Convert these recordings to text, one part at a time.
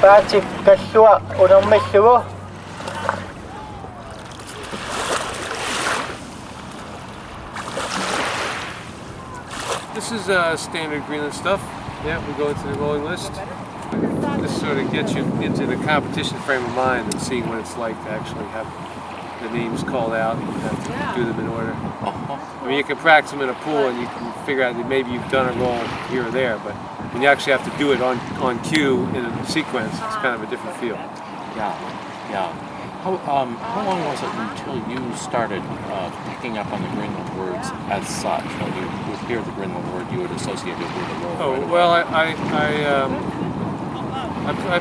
Patsy kasua unang mesuro. This is standard Greenland stuff. Yeah, we go into the rolling list. This sort of gets you into the competition frame of mind and seeing what it's like to actually have the names called out and have to do them in order. I mean, you can practice them in a pool and you can figure out that maybe you've done a roll here or there, but when you actually have to do it on cue in a sequence, it's kind of a different feel. Yeah. How long was it until you started picking up on the Greenland words as such? When you would hear the Greenland word, you would associate it with the roll? Oh, well, I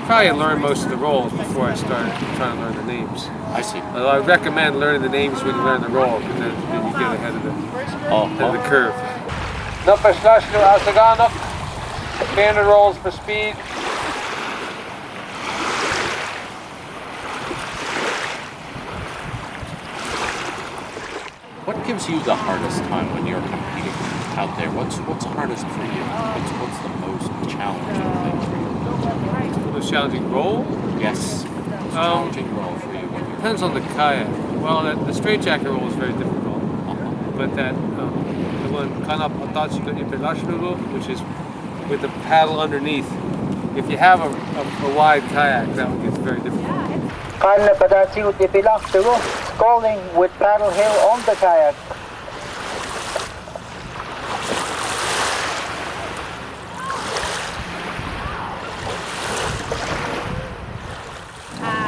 probably learned most of the rolls before I started trying to learn the names. I see. I recommend learning the names when you learn the roll, because then you get ahead of the curve. Standard rolls for speed. What gives you the hardest time when you're competing out there? What's hardest for you? What's the most challenging thing for you? The most challenging roll? Yes. Most challenging roll for you when you're depends on the kayak. Well, the straightjacket roll is very difficult. But that the one which is with the paddle underneath. If you have a wide kayak, that one gets very difficult. Sculling with paddle hill on the kayak.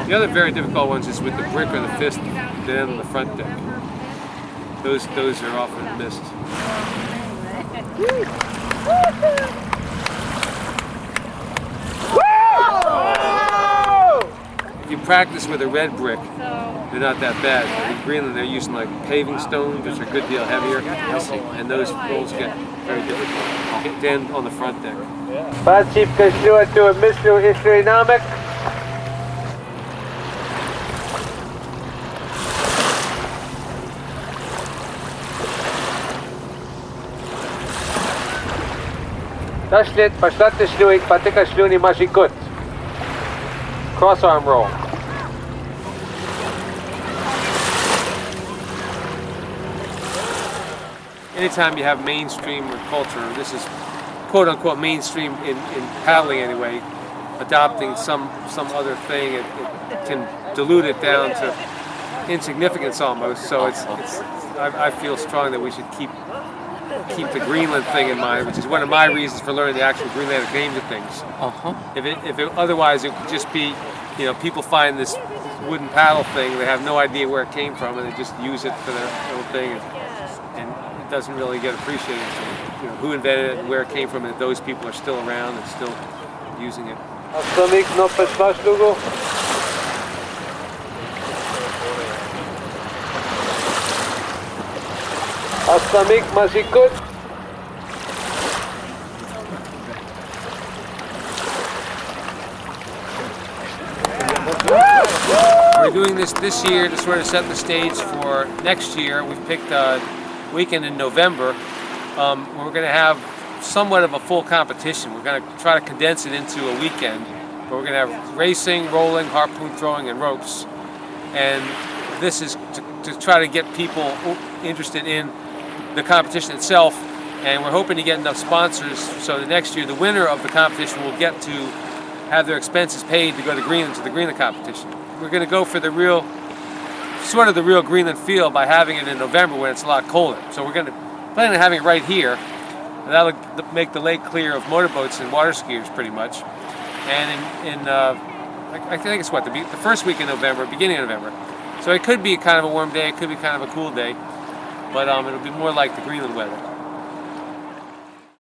The other very difficult ones is with the brick or the fist down on the front deck. Those are often missed. If you practice with a red brick, they're not that bad. In Greenland, they're using like paving stones, which are a good deal heavier, and those rolls get very difficult. Then on the front deck. Cross arm roll. Anytime you have mainstream or culture, this is quote unquote mainstream in paddling anyway, adopting some other thing, it can dilute it down to insignificance almost. So I feel strong that we should keep the Greenland thing in mind, which is one of my reasons for learning the actual Greenlandic names of things. Otherwise it would just be, people find this wooden paddle thing, they have no idea where it came from, and they just use it for their own thing, and it doesn't really get appreciated. Who invented it and where it came from, and those people are still around and still using it. We're doing this year to sort of set the stage for next year. We've picked a weekend in November. We're going to have somewhat of a full competition. We're going to try to condense it into a weekend. But we're going to have racing, rolling, harpoon throwing, and ropes. And this is to try to get people interested in the competition itself, and we're hoping to get enough sponsors so the next year the winner of the competition will get to have their expenses paid to go to the Greenland competition. We're going to go for the real Greenland feel by having it in November when it's a lot colder. So we're going to plan on having it right here, and that'll make the lake clear of motorboats and water skiers pretty much. And I think it's the first week in November, beginning of November. So it could be kind of a warm day, it could be kind of a cool day, but it'll be more like the Greenland weather.